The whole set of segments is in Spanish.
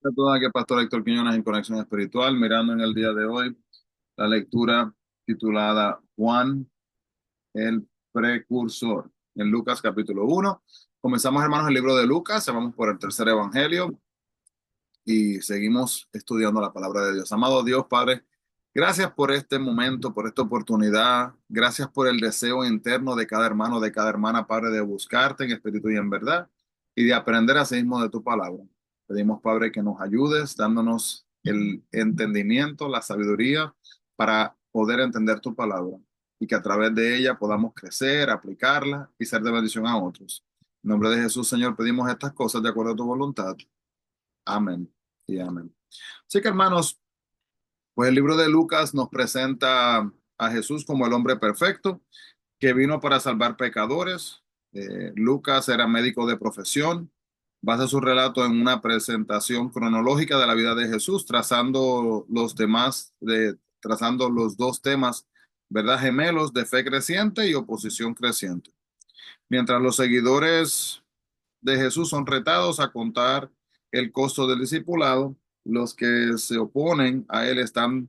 A todo aquí, Pastor Héctor Quiñones en Conexión Espiritual, mirando en el día de hoy la lectura titulada Juan el Precursor, en Lucas capítulo 1. Comenzamos, hermanos, el libro de Lucas, vamos por el tercer evangelio y seguimos estudiando la palabra de Dios. Amado Dios, Padre, gracias por este momento, por esta oportunidad, gracias por el deseo interno de cada hermano, de cada hermana, Padre, de buscarte en espíritu y en verdad y de aprender así mismo de tu palabra. Pedimos, Padre, que nos ayudes dándonos el entendimiento, la sabiduría para poder entender tu palabra y que a través de ella podamos crecer, aplicarla y ser de bendición a otros. En nombre de Jesús, Señor, pedimos estas cosas de acuerdo a tu voluntad. Amén y amén. Así que, hermanos, pues el libro de Lucas nos presenta a Jesús como el hombre perfecto que vino para salvar pecadores. Lucas era médico de profesión. Basa su relato en una presentación cronológica de la vida de Jesús, trazando los dos temas, ¿verdad? Gemelos de fe creciente y oposición creciente. Mientras los seguidores de Jesús son retados a contar el costo del discipulado, los que se oponen a él están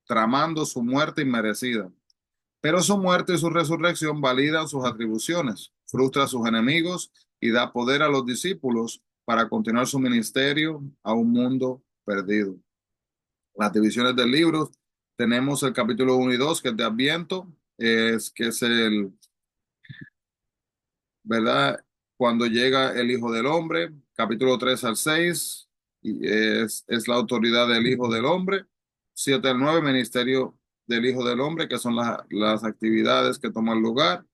tramando su muerte inmerecida. Pero su muerte y su resurrección validan sus atribuciones, frustra a sus enemigos y da poder a los discípulos para continuar su ministerio a un mundo perdido. Las divisiones del libro, tenemos el capítulo 1 y 2, que es de Adviento, que es ¿verdad? Cuando llega el Hijo del Hombre, capítulo 3 al 6 y es la autoridad del Hijo del Hombre. 7 al 9, ministerio del Hijo del Hombre, que son las actividades que toman lugar.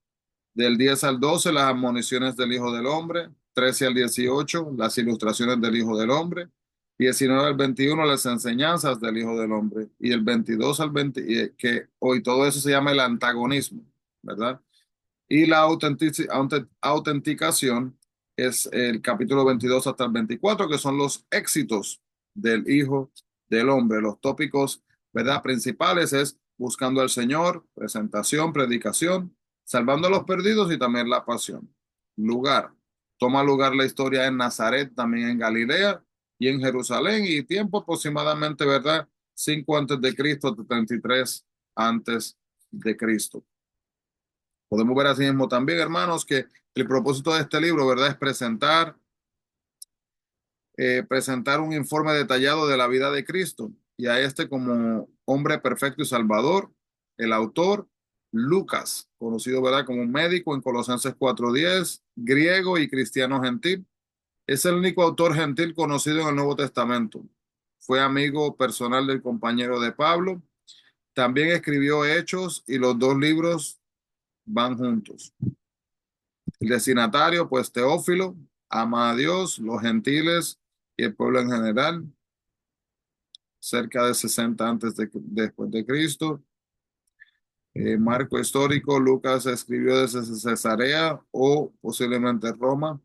Del 10 al 12, las admoniciones del Hijo del Hombre. 13 al 18, las ilustraciones del Hijo del Hombre. 19 al 21, las enseñanzas del Hijo del Hombre. Y el 22 al 20, que hoy todo eso se llama el antagonismo, ¿verdad? Y la autenticación es el capítulo 22 hasta el 24, que son los éxitos del Hijo del Hombre. Los tópicos, ¿verdad? Principales es buscando al Señor, presentación, predicación, salvando a los perdidos y también la pasión. Lugar. Toma lugar la historia en Nazaret, también en Galilea y en Jerusalén, y tiempo aproximadamente, ¿verdad? 5 antes de Cristo, 33 antes de Cristo. Podemos ver así mismo también, hermanos, que el propósito de este libro, ¿verdad?, es presentar un informe detallado de la vida de Cristo y a este como hombre perfecto y salvador, el autor Lucas, conocido, ¿verdad?, como un médico en Colosenses 4:10, griego y cristiano gentil. Es el único autor gentil conocido en el Nuevo Testamento. Fue amigo personal del compañero de Pablo. También escribió Hechos y los dos libros van juntos. El destinatario, pues Teófilo, ama a Dios, los gentiles y el pueblo en general, cerca de 60 después de Cristo. Marco histórico, Lucas escribió desde Cesarea o posiblemente Roma.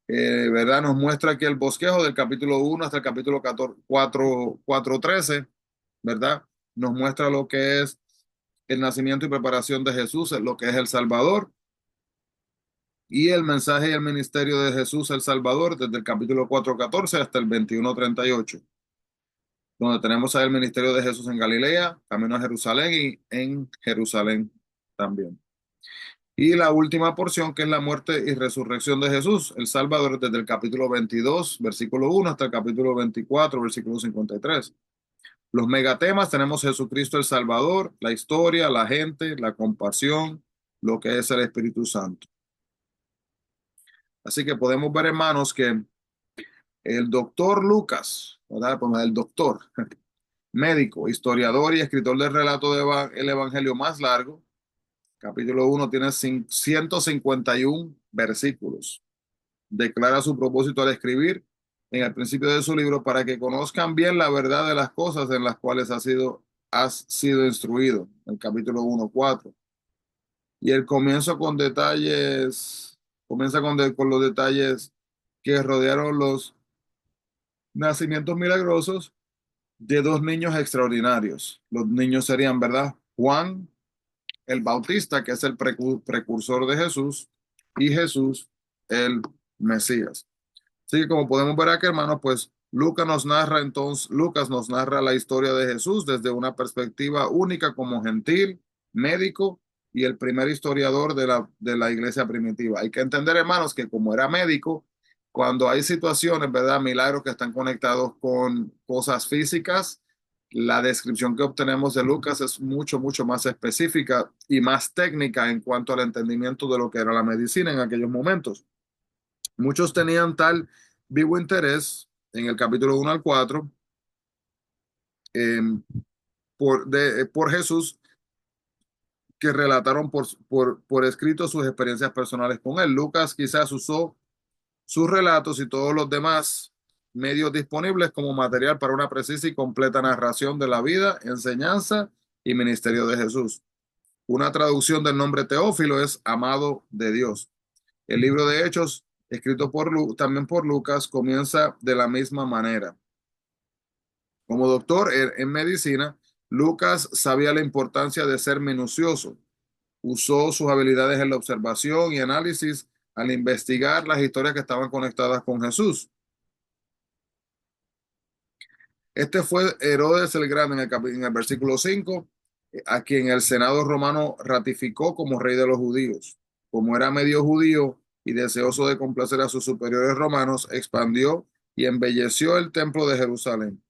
¿Verdad? Nos muestra aquí el bosquejo del capítulo 1 hasta el capítulo 4:13, ¿verdad? Nos muestra lo que es el nacimiento y preparación de Jesús, lo que es el Salvador y el mensaje y el ministerio de Jesús el Salvador desde el capítulo 4:14 hasta el 21:38, donde tenemos ahí el ministerio de Jesús en Galilea, camino a Jerusalén y en Jerusalén también. Y la última porción, que es la muerte y resurrección de Jesús, el Salvador, desde el capítulo 22, versículo 1, hasta el capítulo 24, versículo 53. Los megatemas tenemos Jesucristo el Salvador, la historia, la gente, la compasión, lo que es el Espíritu Santo. Así que podemos ver, hermanos, que el doctor Lucas, ¿verdad? Pues el doctor, médico, historiador y escritor del relato del Evangelio más largo, capítulo 1 tiene 151 versículos. Declara su propósito al escribir en el principio de su libro para que conozcan bien la verdad de las cosas en las cuales has sido instruido, el capítulo 1:4. Y el comienzo con detalles, comienza con los detalles que rodearon los nacimientos milagrosos de dos niños extraordinarios. Los niños serían, ¿verdad? Juan el Bautista, que es el precursor de Jesús, y Jesús el Mesías. Así que como podemos ver aquí, hermanos, pues Lucas nos narra la historia de Jesús desde una perspectiva única como gentil, médico y el primer historiador de la iglesia primitiva. Hay que entender, hermanos, que como era médico, cuando hay situaciones, ¿verdad? Milagros que están conectados con cosas físicas, la descripción que obtenemos de Lucas es mucho, mucho más específica y más técnica en cuanto al entendimiento de lo que era la medicina en aquellos momentos. Muchos tenían tal vivo interés en el capítulo 1 al 4 eh, por Jesús que relataron por escrito sus experiencias personales con él. Lucas quizás usó sus relatos y todos los demás medios disponibles como material para una precisa y completa narración de la vida, enseñanza y ministerio de Jesús. Una traducción del nombre Teófilo es amado de Dios. El libro de Hechos, escrito también por Lucas, comienza de la misma manera. Como doctor en medicina, Lucas sabía la importancia de ser minucioso. Usó sus habilidades en la observación y análisis al investigar las historias que estaban conectadas con Jesús. Este fue Herodes el Grande en el versículo 5, a quien el Senado romano ratificó como rey de los judíos. Como era medio judío y deseoso de complacer a sus superiores romanos, expandió y embelleció el templo de Jerusalén,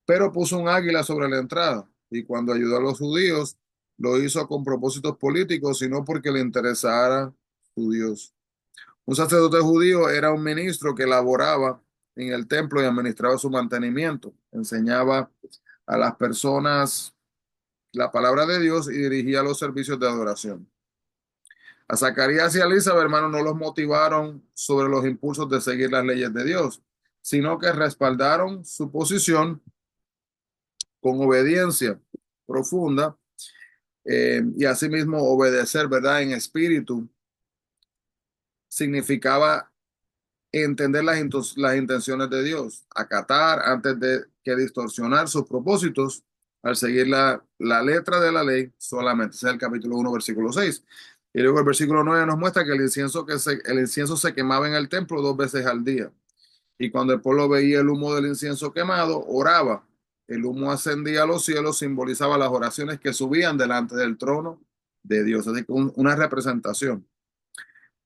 pero puso un águila sobre la entrada, y cuando ayudó a los judíos, lo hizo con propósitos políticos, sino porque le interesara su Dios. Un sacerdote judío era un ministro que laboraba en el templo y administraba su mantenimiento, enseñaba a las personas la palabra de Dios y dirigía los servicios de adoración. A Zacarías y a Elizabeth, hermano, no los motivaron sobre los impulsos de seguir las leyes de Dios, sino que respaldaron su posición con obediencia profunda y asimismo obedecer, ¿verdad? En espíritu significaba entender las intenciones de Dios, acatar antes de que distorsionar sus propósitos al seguir la letra de la ley solamente. Ese es el capítulo 1, versículo 6. Y luego el versículo 9 nos muestra que el incienso se quemaba en el templo 2 veces al día. Y cuando el pueblo veía el humo del incienso quemado, oraba. El humo ascendía a los cielos, simbolizaba las oraciones que subían delante del trono de Dios. Así que una representación.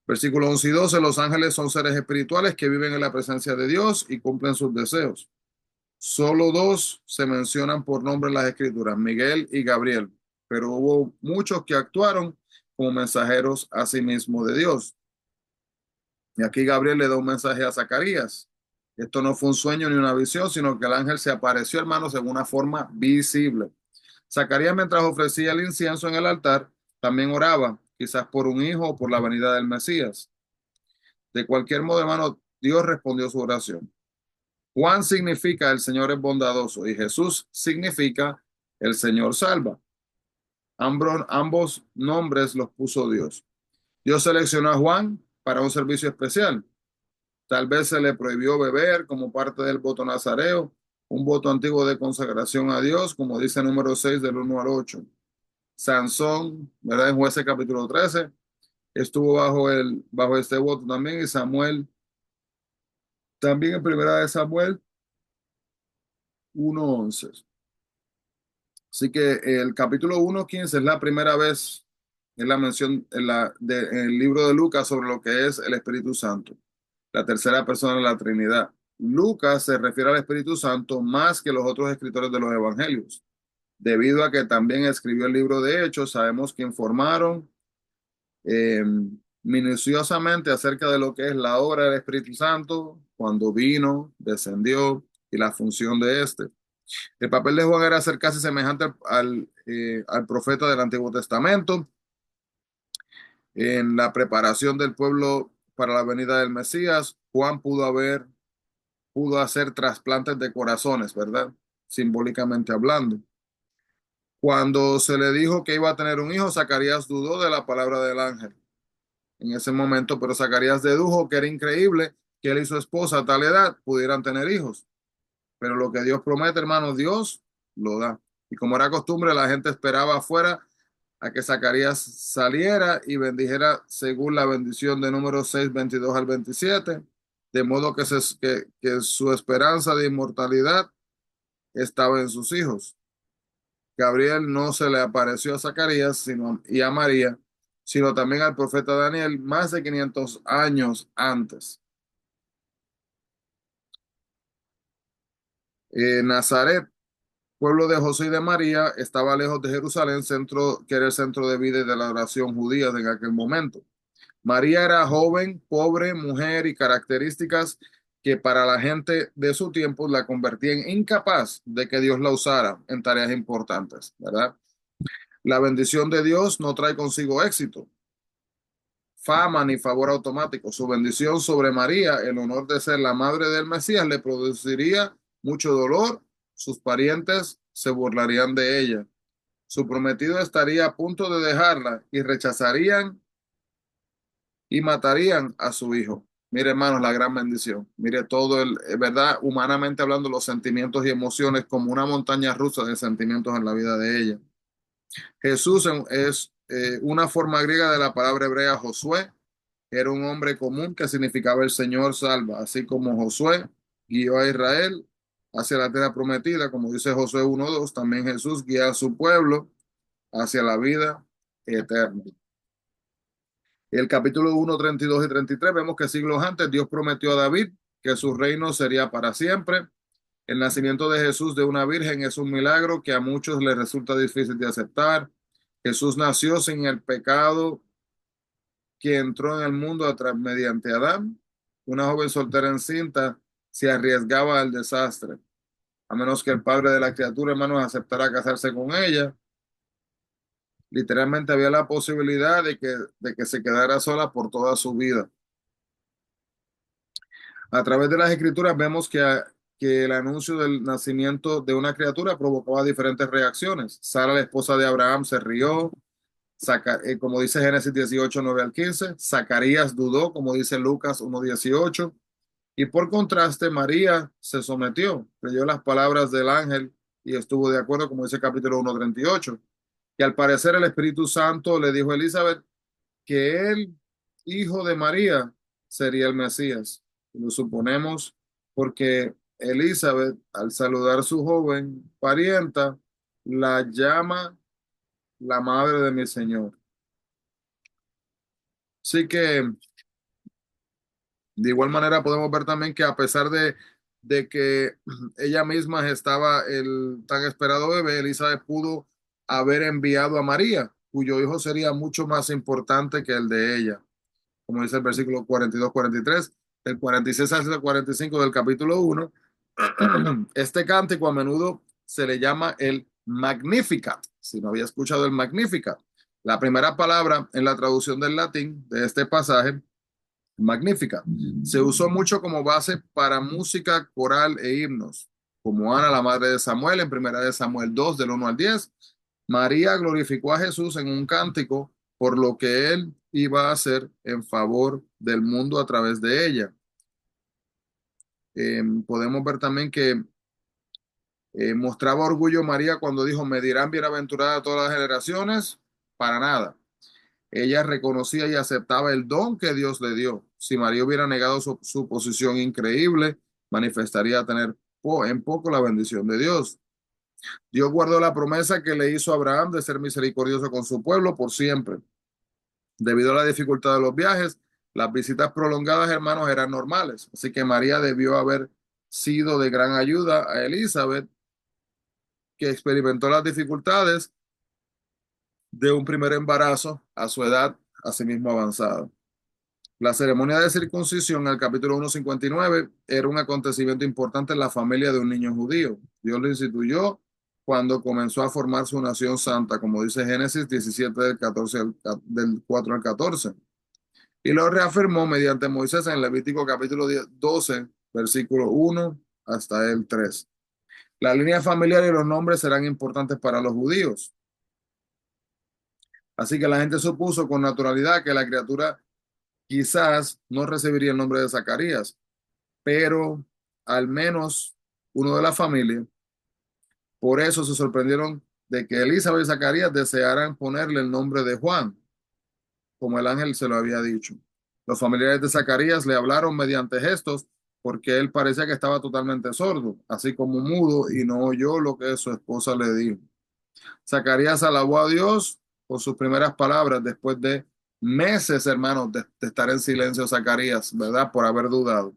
Versículos 11 y 12, los ángeles son seres espirituales que viven en la presencia de Dios y cumplen sus deseos. Solo dos se mencionan por nombre en las escrituras, Miguel y Gabriel, pero hubo muchos que actuaron como mensajeros a sí mismo de Dios. Y aquí Gabriel le da un mensaje a Zacarías. Esto no fue un sueño ni una visión, sino que el ángel se apareció, hermanos, en una forma visible. Zacarías, mientras ofrecía el incienso en el altar, también oraba, quizás por un hijo o por la venida del Mesías. De cualquier modo, hermano, Dios respondió su oración. Juan significa el Señor es bondadoso y Jesús significa el Señor salva. Ambos nombres los puso Dios. Dios seleccionó a Juan para un servicio especial. Tal vez se le prohibió beber como parte del voto nazareo, un voto antiguo de consagración a Dios, como dice número 6 del 1 al 8. Sansón, ¿verdad? En Jueces capítulo 13, estuvo bajo este voto también, y Samuel también en primera de Samuel 1:11. Así que el capítulo 1:15 es la primera vez en la mención en el libro de Lucas sobre lo que es el Espíritu Santo, la tercera persona de la Trinidad. Lucas se refiere al Espíritu Santo más que los otros escritores de los evangelios, debido a que también escribió el libro de Hechos. Sabemos que informaron eh, minuciosamente acerca de lo que es la obra del Espíritu Santo, cuando vino, descendió y la función de este. El papel de Juan era ser casi semejante al profeta del Antiguo Testamento en la preparación del pueblo para la venida del Mesías. Juan pudo hacer trasplantes de corazones, ¿verdad? Simbólicamente hablando. Cuando se le dijo que iba a tener un hijo, Zacarías dudó de la palabra del ángel en ese momento, pero Zacarías dedujo que era increíble que él y su esposa a tal edad pudieran tener hijos. Pero lo que Dios promete, hermanos, Dios lo da. Y como era costumbre, la gente esperaba afuera a que Zacarías saliera y bendijera según la bendición de número 6, 22 al 27. de modo que su esperanza de inmortalidad estaba en sus hijos. Gabriel no se le apareció a Zacarías y a María, sino también al profeta Daniel más de 500 años antes. Nazaret, pueblo de José y de María, estaba lejos de Jerusalén, que era el centro de vida y de la oración judía en aquel momento. María era joven, pobre, mujer y características que para la gente de su tiempo la convertían incapaz de que Dios la usara en tareas importantes, ¿verdad? La bendición de Dios no trae consigo éxito, fama ni favor automático. Su bendición sobre María, el honor de ser la madre del Mesías, le produciría mucho dolor. Sus parientes se burlarían de ella. Su prometido estaría a punto de dejarla y rechazarían y matarían a su hijo. Mire, hermanos, la gran bendición. Mire todo verdad, humanamente hablando, los sentimientos y emociones como una montaña rusa de sentimientos en la vida de ella. Jesús es una forma griega de la palabra hebrea Josué. Era un hombre común que significaba el Señor salva, así como Josué guió a Israel hacia la tierra prometida, como dice Josué 1:2, también Jesús guía a su pueblo hacia la vida eterna. El capítulo 1, 32 y 33, vemos que siglos antes Dios prometió a David que su reino sería para siempre. El nacimiento de Jesús de una virgen es un milagro que a muchos les resulta difícil de aceptar. Jesús nació sin el pecado que entró en el mundo mediante Adán. Una joven soltera encinta se arriesgaba al desastre, a menos que el padre de la criatura, hermanos, aceptara casarse con ella. Literalmente había la posibilidad de que se quedara sola por toda su vida. A través de las escrituras vemos que el anuncio del nacimiento de una criatura provocaba diferentes reacciones. Sara, la esposa de Abraham, se rió, como dice Génesis 18, 9 al 15. Zacarías dudó, como dice Lucas 1:18. Y por contraste, María se sometió, creyó las palabras del ángel y estuvo de acuerdo, como dice capítulo 1:38. Y al parecer el Espíritu Santo le dijo a Elizabeth que el hijo de María sería el Mesías. Lo suponemos porque Elizabeth, al saludar a su joven parienta, la llama la madre de mi Señor. Así que de igual manera podemos ver también que a pesar de que ella misma estaba el tan esperado bebé, Elizabeth pudo haber enviado a María, cuyo hijo sería mucho más importante que el de ella, como dice el versículo 42-43, el 46 al 45 del capítulo 1. Este cántico a menudo se le llama el Magnificat, si no había escuchado el Magnificat. La primera palabra en la traducción del latín de este pasaje, Magnífica, se usó mucho como base para música coral e himnos, como Ana, la madre de Samuel, en primera de Samuel 2, del 1 al 10. María glorificó a Jesús en un cántico por lo que él iba a hacer en favor del mundo a través de ella. Podemos ver también que mostraba orgullo María cuando dijo, me dirán bienaventurada todas las generaciones, para nada. Ella reconocía y aceptaba el don que Dios le dio. Si María hubiera negado su posición increíble, manifestaría tener en poco la bendición de Dios. Dios guardó la promesa que le hizo a Abraham de ser misericordioso con su pueblo por siempre. Debido a la dificultad de los viajes, las visitas prolongadas, hermanos, eran normales. Así que María debió haber sido de gran ayuda a Elizabeth, que experimentó las dificultades de un primer embarazo a su edad asimismo avanzada. La ceremonia de circuncisión, en el capítulo 1:59, era un acontecimiento importante en la familia de un niño judío. Dios lo instituyó cuando comenzó a formar su nación santa, como dice Génesis 17, del 4 al 14. Y lo reafirmó mediante Moisés en Levítico capítulo 12, versículo 1 hasta el 3. La línea familiar y los nombres serán importantes para los judíos. Así que la gente supuso con naturalidad que la criatura quizás no recibiría el nombre de Zacarías, pero al menos uno de la familia. Por eso se sorprendieron de que Elizabeth y Zacarías desearan ponerle el nombre de Juan, como el ángel se lo había dicho. Los familiares de Zacarías le hablaron mediante gestos porque él parecía que estaba totalmente sordo, así como mudo, y no oyó lo que su esposa le dijo. Zacarías alabó a Dios por sus primeras palabras después de meses, hermanos, de estar en silencio Zacarías, ¿verdad? Por haber dudado.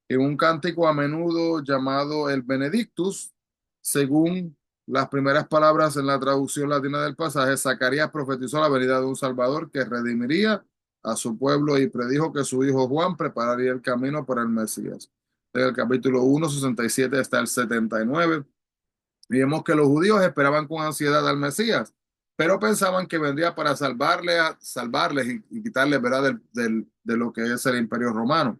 En un cántico a menudo llamado el Benedictus, según las primeras palabras en la traducción latina del pasaje, Zacarías profetizó la venida de un Salvador que redimiría a su pueblo y predijo que su hijo Juan prepararía el camino para el Mesías. En el capítulo 1, 67 hasta el 79, y vemos que los judíos esperaban con ansiedad al Mesías, pero pensaban que vendría para salvarles y quitarles, ¿verdad?, de lo que es el imperio romano.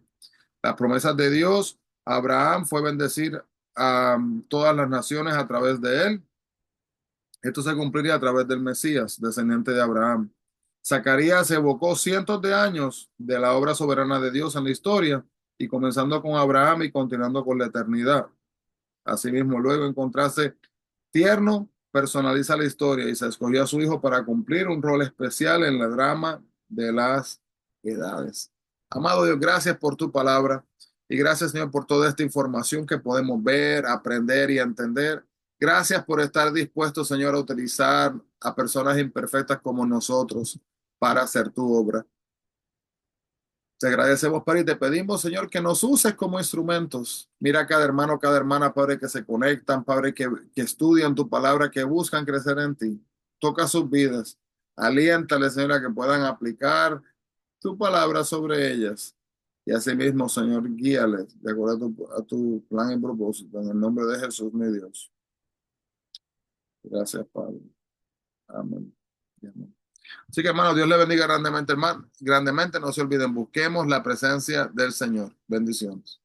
Las promesas de Dios a Abraham fue bendecir a todas las naciones a través de él. Esto se cumpliría a través del Mesías, descendiente de Abraham. Zacarías evocó cientos de años de la obra soberana de Dios en la historia, y comenzando con Abraham y continuando con la eternidad. Asimismo, luego encontrarse tierno, personaliza la historia y se escogió a su hijo para cumplir un rol especial en la drama de las edades. Amado Dios, gracias por tu palabra y gracias, Señor, por toda esta información que podemos ver, aprender y entender. Gracias por estar dispuesto, Señor, a utilizar a personas imperfectas como nosotros para hacer tu obra. Te agradecemos, Padre, y te pedimos, Señor, que nos uses como instrumentos. Mira cada hermano, cada hermana, Padre, que se conectan, Padre, que estudian tu palabra, que buscan crecer en ti. Toca sus vidas. Aliéntales, Señor, a que puedan aplicar tu palabra sobre ellas. Y asimismo, Señor, guíales de acuerdo a tu plan y propósito. En el nombre de Jesús, mi Dios. Gracias, Padre. Amén. Y amén. Así que, hermano, Dios le bendiga grandemente, hermano. Grandemente, no se olviden, busquemos la presencia del Señor. Bendiciones.